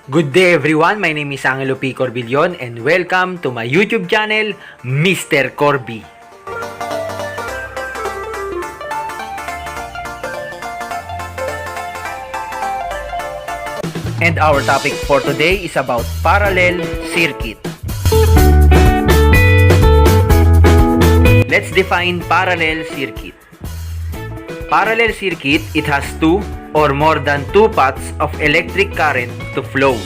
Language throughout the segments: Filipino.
Good day everyone, my name is Angelo P. Corbillon and welcome to my YouTube channel, Mr. Corby. And our topic for today is about parallel circuit. Let's define parallel circuit. Parallel circuit, it has two or more than two paths of electric current to flow.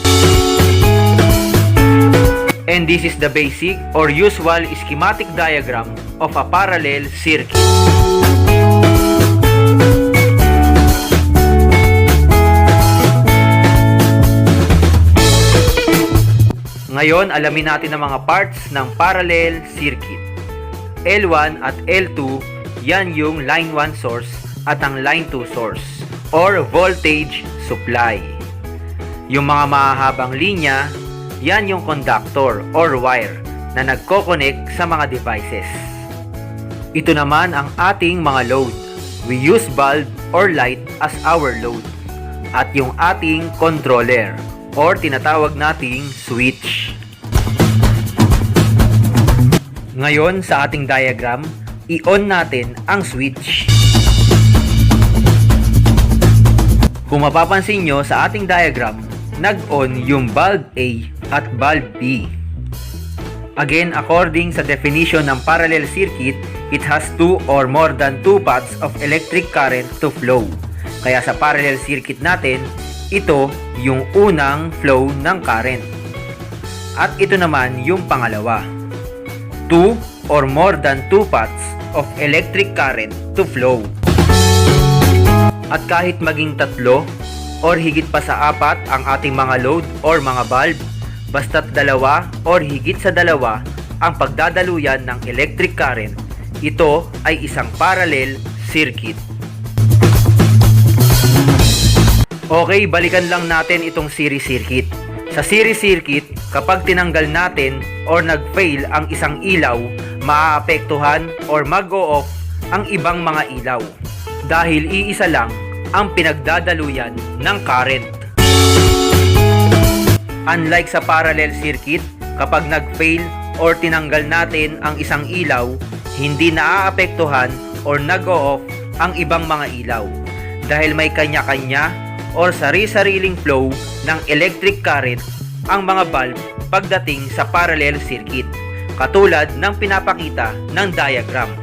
And this is the basic or usual schematic diagram of a parallel circuit. Ngayon, alamin natin ang mga parts ng parallel circuit. L1 at L2, yan yung line 1 source at ang line 2 source or voltage supply. Yung mga mahahabang linya, yan yung conductor or wire na nagko-connect sa mga devices. Ito naman ang ating mga load. We use bulb or light as our load. At yung ating controller or tinatawag nating switch. Ngayon sa ating diagram, i-on natin ang switch. Kung mapapansin nyo sa ating diagram, nag-on yung bulb A at bulb B. Again, according sa definition ng parallel circuit, it has two or more than two paths of electric current to flow. Kaya sa parallel circuit natin, ito yung unang flow ng current. At ito naman yung pangalawa. Two or more than two paths of electric current to flow. At kahit maging tatlo or higit pa sa apat ang ating mga load or mga bulb, basta't dalawa or higit sa dalawa ang pagdadaluyan ng electric current, ito ay isang parallel circuit. Okay, balikan lang natin itong series circuit. Sa series circuit, kapag tinanggal natin or nag-fail ang isang ilaw, maaapektuhan or mag-o-off ang ibang mga ilaw. Dahil iisa lang ang pinagdadaluyan ng current. Unlike sa parallel circuit, kapag nag-fail or tinanggal natin ang isang ilaw, hindi naaapektuhan or nag-o-off ang ibang mga ilaw. Dahil may kanya-kanya or sari-sariling flow ng electric current ang mga bulb pagdating sa parallel circuit, katulad ng pinapakita ng diagram.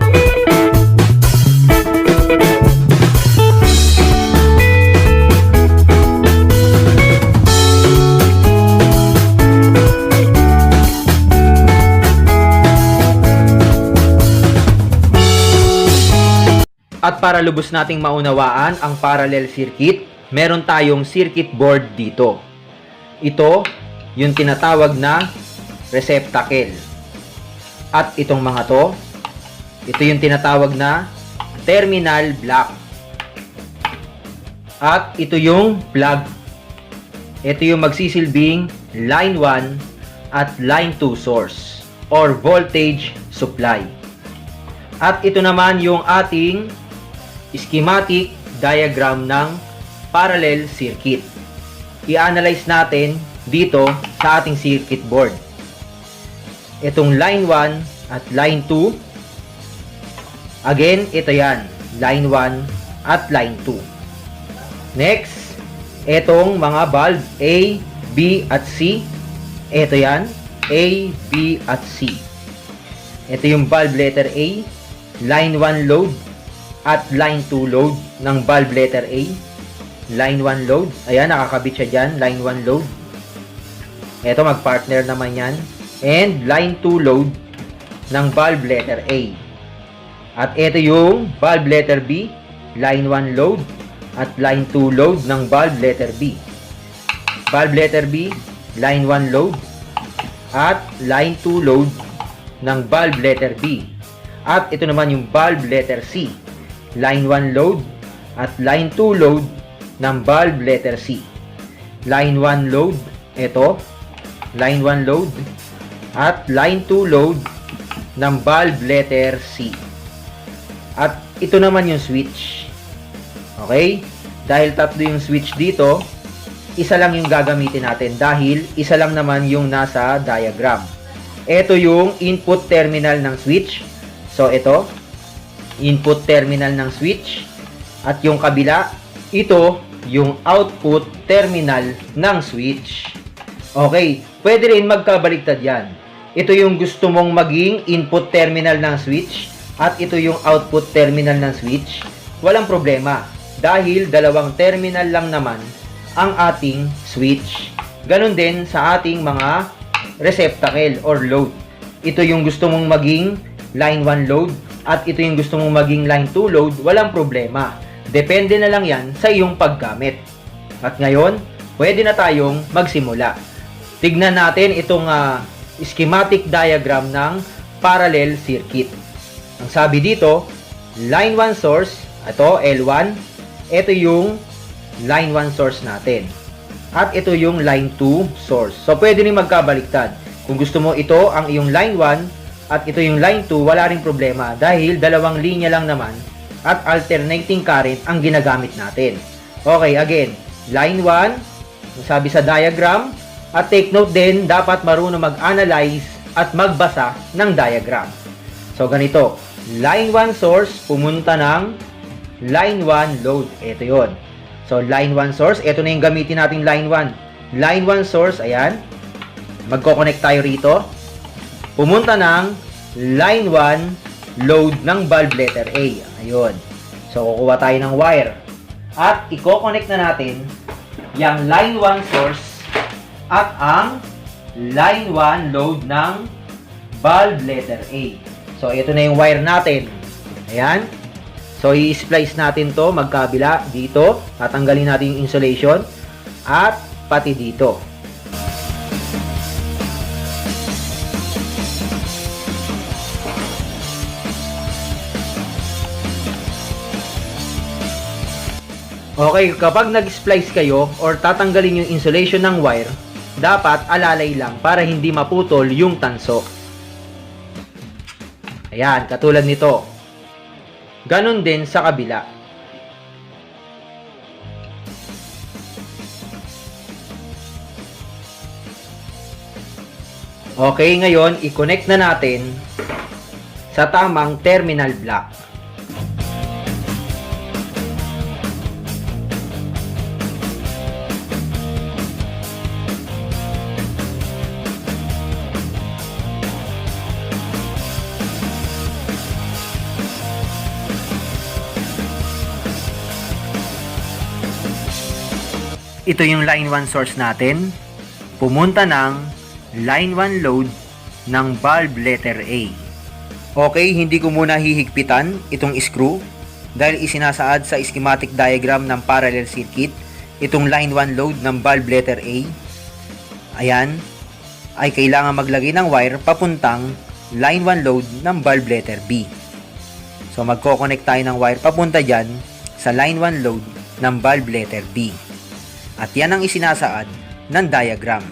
At para lubos nating maunawaan ang parallel circuit, meron tayong circuit board dito. Ito, yung tinatawag na receptacle. At itong mga to, ito yung tinatawag na terminal block. At ito yung plug. Ito yung magsisilbing line 1 at line 2 source or voltage supply. At ito naman yung ating schematic diagram ng parallel circuit. I-analyze natin dito sa ating circuit board. Itong line 1 at line 2. Again, ito yan. Line 1 at line 2. Next, itong mga bulb A, B at C. Ito yan. A, B at C. Ito yung bulb letter A. Line 1 load at line 2 load ng bulb letter A. Line 1 load. Ayan, nakakabit siya dyan. Line 1 load. Ito, mag-partner naman yan. And line 2 load ng bulb letter A. At ito yung bulb letter B. Line 1 load at line 2 load ng bulb letter B. Bulb letter B, line 1 load at line 2 load ng bulb letter B. At ito naman yung bulb letter C. Line 1 load at line 2 load ng bulb letter C. Line 1 load, ito, line 1 load at line 2 load ng bulb letter C. At ito naman yung switch. Okay? Dahil tatlo yung switch dito, isa lang yung gagamitin natin dahil isa lang naman yung nasa diagram. Ito yung input terminal ng switch. So ito, input terminal ng switch. At yung kabila, ito yung output terminal ng switch. Okay, pwede rin magkabaliktad yan. Ito yung gusto mong maging input terminal ng switch at ito yung output terminal ng switch. Walang problema dahil dalawang terminal lang naman ang ating switch. Ganon din sa ating mga receptacle or load. Ito yung gusto mong maging line 1 load at ito yung gusto mong maging line 2 load. Walang problema. Depende na lang yan sa iyong paggamit. At ngayon, pwede na tayong magsimula. Tignan natin itong schematic diagram ng parallel circuit. Ang sabi dito, line 1 source, ito L1, ito yung line 1 source natin. At ito yung line 2 source. So pwede rin magkabaliktad. Kung gusto mo ito ang iyong line 1 at ito yung line 2, wala ring problema dahil dalawang linya lang naman at alternating current ang ginagamit natin. Okay, again, line 1, sabi sa diagram, at take note din, dapat marunong mag-analyze at magbasa ng diagram. So, ganito, line 1 source, pumunta ng line 1 load. Ito yon. So, line 1 source, ito na yung gamitin natin line 1. Line 1 source, ayan, magko-connect tayo rito. Pumunta ng line 1 load ng bulb letter A. Ayun. So, kukuha tayo ng wire. At, i-connect na natin yung line 1 source at ang line 1 load ng bulb letter A. So, ito na yung wire natin. Ayan. So, i-splice natin to magkabila dito. Tatanggalin natin yung insulation. At, pati dito. Okay, kapag nag-splice kayo or tatanggalin yung insulation ng wire, dapat alalay lang para hindi maputol yung tanso. Ayan, katulad nito. Ganon din sa kabila. Okay, ngayon, i-connect na natin sa tamang terminal block. Ito yung line 1 source natin. Pumunta ng line 1 load ng bulb letter A. Okay, hindi ko muna hihigpitan itong screw dahil isinasaad sa schematic diagram ng parallel circuit itong line 1 load ng bulb letter A. Ayan, ay kailangan maglagay ng wire papuntang line 1 load ng bulb letter B. So magko-connect tayo ng wire papunta dyan sa line 1 load ng bulb letter B. At yan ang isinasaad ng diagram.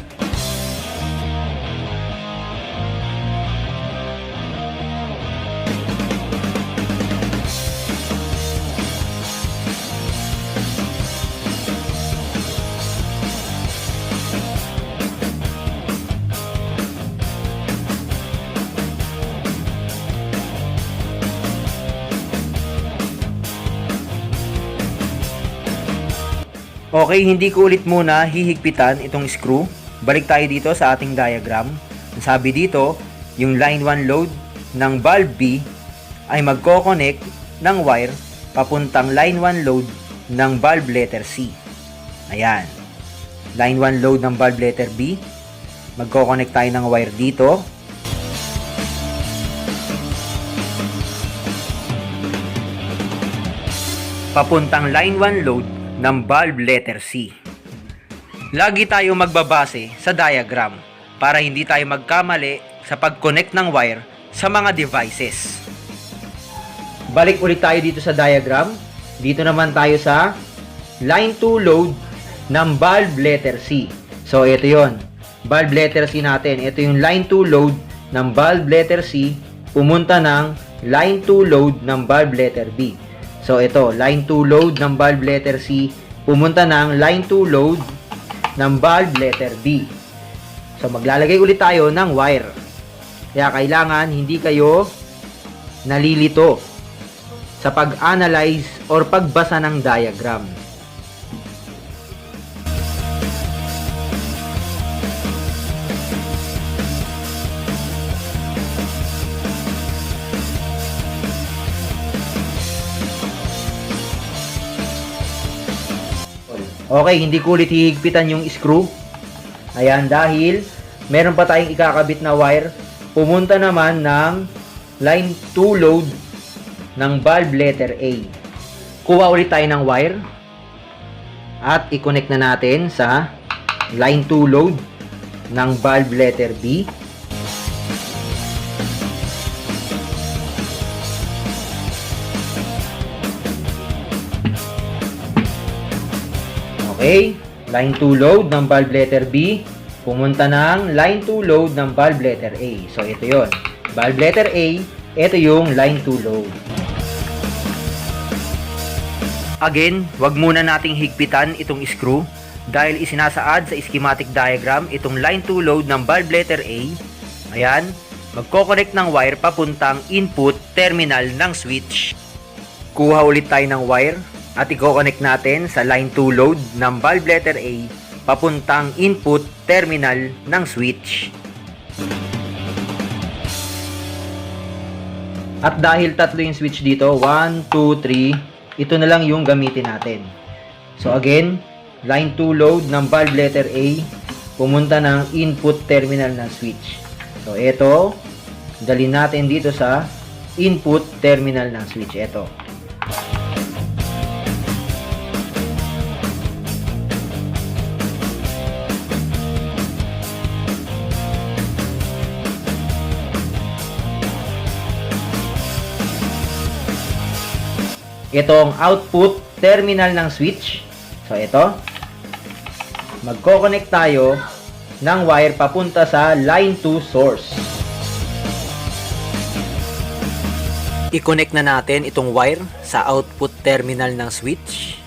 Okay, hindi ko ulit muna hihigpitan itong screw. Balik tayo dito sa ating diagram. Sabi dito, yung line 1 load ng bulb B ay magko-connect ng wire papuntang line 1 load ng bulb letter C. Ayan. Line 1 load ng bulb letter B. Magko-connect tayo ng wire dito. Papuntang line 1 load ng bulb letter C. Lagi tayo magbabase sa diagram para hindi tayo magkamali sa pag-connect ng wire sa mga devices. Balik ulit tayo dito sa diagram. Dito naman tayo sa line 2 load ng bulb letter C. So ito yon, bulb letter C natin. Ito yung line 2 load ng bulb letter C pumunta ng line 2 load ng bulb letter B. So ito, line 2 load ng bulb letter C pumunta ng line 2 load ng valve letter B. So, maglalagay ulit tayo ng wire. Kaya kailangan hindi kayo nalilito sa pag-analyze or pagbasa ng diagram. Okay, hindi ko ulit hihigpitan yung screw. Ayan, dahil meron pa tayong ikakabit na wire. Pumunta naman ng line 2 load ng valve letter A. Kuha ulit tayo ng wire at i-connect na natin sa line 2 load ng valve letter B. Okay, line 2 load ng valve letter B, pumunta ng line 2 load ng valve letter A. So, ito yon. Valve letter A, ito yung line 2 load. Again, wag muna nating higpitan itong screw dahil isinasaad sa schematic diagram itong line 2 load ng valve letter A. Ayan, magko-connect ng wire papuntang input terminal ng switch. Kuha ulit tayo ng wire at i-connect natin sa line 2 load ng valve letter A papuntang input terminal ng switch. At dahil tatlo yung switch dito, 1, 2, 3, ito na lang yung gamitin natin. So again, line 2 load ng valve letter A pumunta ng input terminal ng switch. So ito, dalhin natin dito sa input terminal ng switch. Ito. Itong output terminal ng switch. So, ito. Magko-connect tayo ng wire papunta sa line 2 source. I-connect na natin itong wire sa output terminal ng switch.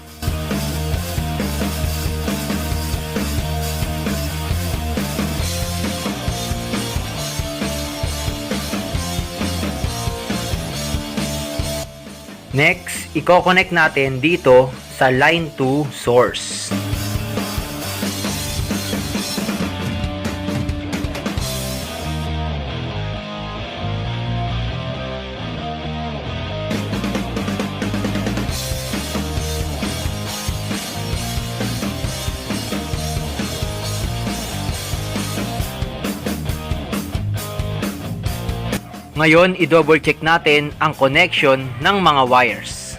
Next, i-connect natin dito sa line 2 source. Ngayon, i-double check natin ang connection ng mga wires.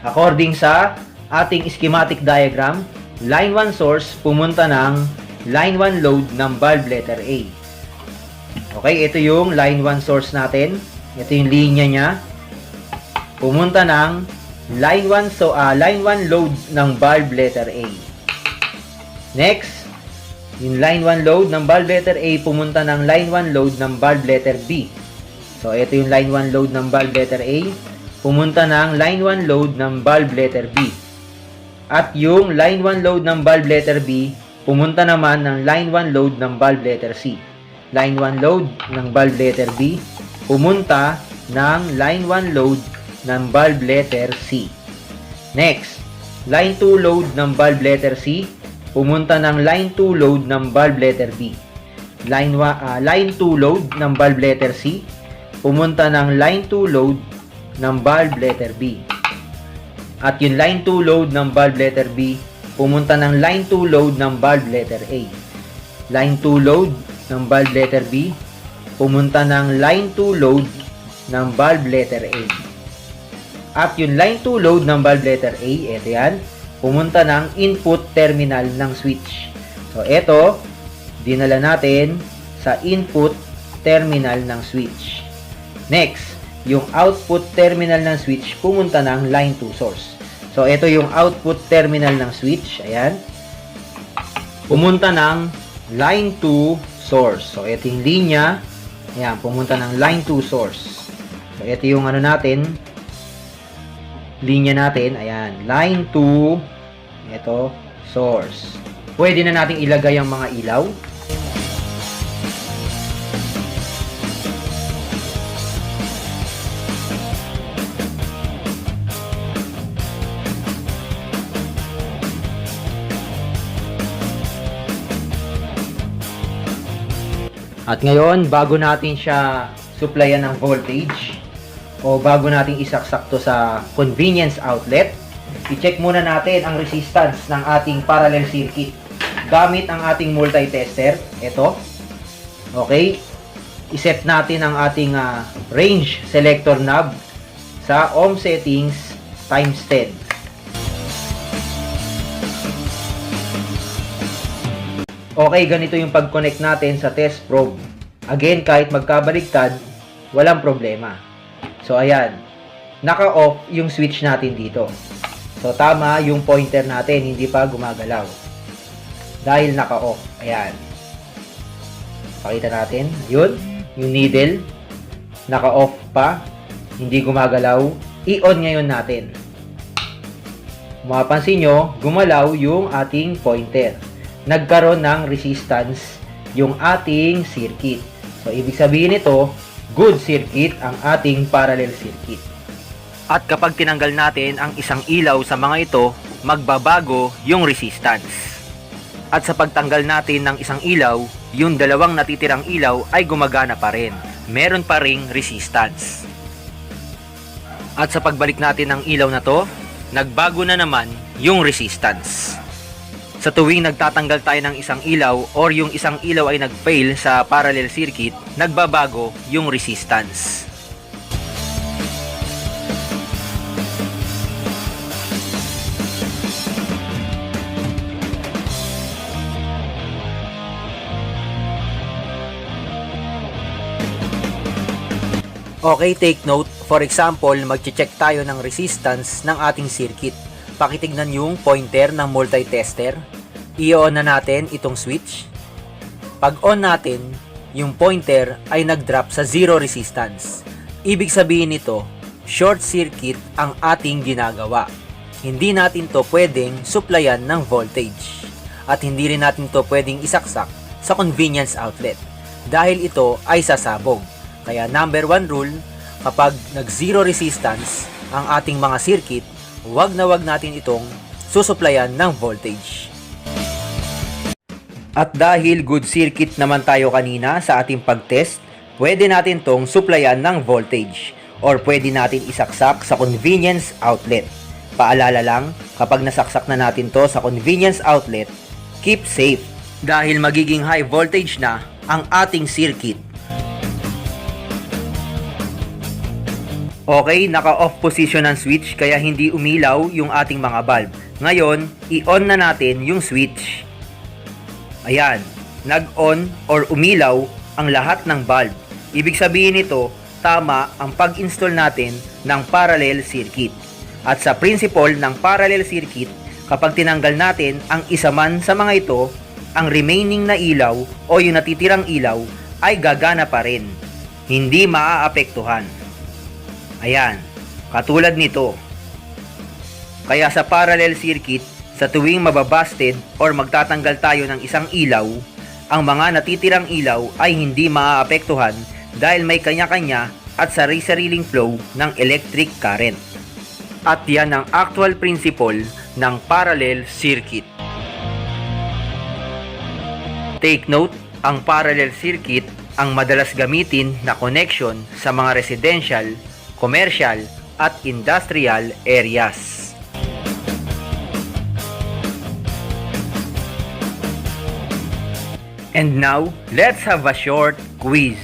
According sa ating schematic diagram, line 1 source pumunta ng line 1 load ng valve letter A. Okay, ito yung line 1 source natin. Ito yung linya niya. Pumunta ng line 1 load ng valve letter A. Next, yung line 1 load ng valve letter A pumunta ng line 1 load ng valve letter B. So, ito yung line 1 load ng valve letter A, pumunta ng line 1 load ng valve letter B. At yung line 1 load ng valve letter B, pumunta naman ng line 1 load ng valve letter C. Line 1 load ng valve letter B, pumunta ng line 1 load ng valve letter C. Next, line 2 load ng valve letter C, pumunta ng line 2 load ng valve letter B. Line 2 load ng valve letter C, pumunta ng line 2 load ng valve letter B. At yung line 2 load ng valve letter B, pumunta ng line 2 load ng valve letter A. Line 2 load ng valve letter B, pumunta ng line 2 load ng valve letter A. At yung line 2 load ng valve letter A, ito yan, pumunta ng input terminal ng switch. So, ito, dinala natin sa input terminal ng switch. Next, yung output terminal ng switch pumunta ng line 2 source. So, ito yung output terminal ng switch. Ayan. Pumunta ng line 2 source. So, ito yung linya. Ayan, pumunta ng line 2 source. So, ito yung ano natin. Linya natin. Ayan, line 2. Ito, source. pwede na nating ilagay ang mga ilaw. At ngayon, bago natin siya supplyan ng voltage o bago natin isaksak to sa convenience outlet, i-check muna natin ang resistance ng ating parallel circuit gamit ang ating multi-tester. Ito. Okay. I-set natin ang ating range selector knob sa ohm settings times 10. Okay, ganito yung pag-connect natin sa test probe. Again, kahit magkabaliktad, walang problema. So, ayan. Naka-off yung switch natin dito. So, tama yung pointer natin, hindi pa gumagalaw. Dahil naka-off. Ayan. Pakita natin. Yun. Yung needle. Naka-off pa. Hindi gumagalaw. I-on ngayon natin. Mapapansin nyo, gumalaw yung ating pointer. Nagkaroon ng resistance yung ating circuit. So, ibig sabihin nito, good circuit ang ating parallel circuit. At kapag tinanggal natin ang isang ilaw sa mga ito, magbabago yung resistance. At sa pagtanggal natin ng isang ilaw, yung dalawang natitirang ilaw ay gumagana pa rin. Meron pa ring resistance. At sa pagbalik natin ng ilaw na to, nagbago na naman yung resistance. Sa tuwing nagtatanggal tayo ng isang ilaw or yung isang ilaw ay nag-fail sa parallel circuit, nagbabago yung resistance. Okay, take note. For example, mag-check tayo ng resistance ng ating circuit. Pakitignan yung pointer ng multi-tester. I-on na natin itong switch. Pag on natin, yung pointer ay nag-drop sa zero resistance. Ibig sabihin nito, short circuit ang ating ginagawa. Hindi natin to pwedeng supplyan ng voltage. At hindi rin natin to pwedeng isaksak sa convenience outlet. Dahil ito ay sasabog. Kaya number 1 rule, kapag nag-zero resistance ang ating mga circuit, wag na wag natin itong susuplayan ng voltage. At dahil good circuit naman tayo kanina sa ating pag-test, pwede natin tong suplayan ng voltage or pwede natin isaksak sa convenience outlet. Paalala lang, kapag nasaksak na natin to sa convenience outlet, keep safe dahil magiging high voltage na ang ating circuit. Okay, naka-off position ang switch kaya hindi umilaw yung ating mga bulb. Ngayon, i-on na natin yung switch. Ayan, nag-on or umilaw ang lahat ng bulb. Ibig sabihin nito, tama ang pag-install natin ng parallel circuit. At sa principle ng parallel circuit, kapag tinanggal natin ang isa man sa mga ito, ang remaining na ilaw o yung natitirang ilaw ay gagana pa rin. Hindi maaapektuhan. Ayan, katulad nito. Kaya sa parallel circuit, sa tuwing mababasted or magtatanggal tayo ng isang ilaw, ang mga natitirang ilaw ay hindi maaapektuhan dahil may kanya-kanya at sari-sariling flow ng electric current. At yan ang actual principle ng parallel circuit. Take note, ang parallel circuit ang madalas gamitin na connection sa mga residential, commercial at industrial areas. And now, let's have a short quiz.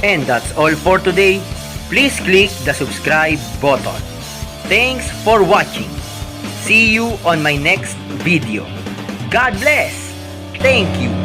And that's all for today. Please click the subscribe button. Thanks for watching. See you on my next video. God bless. Thank you.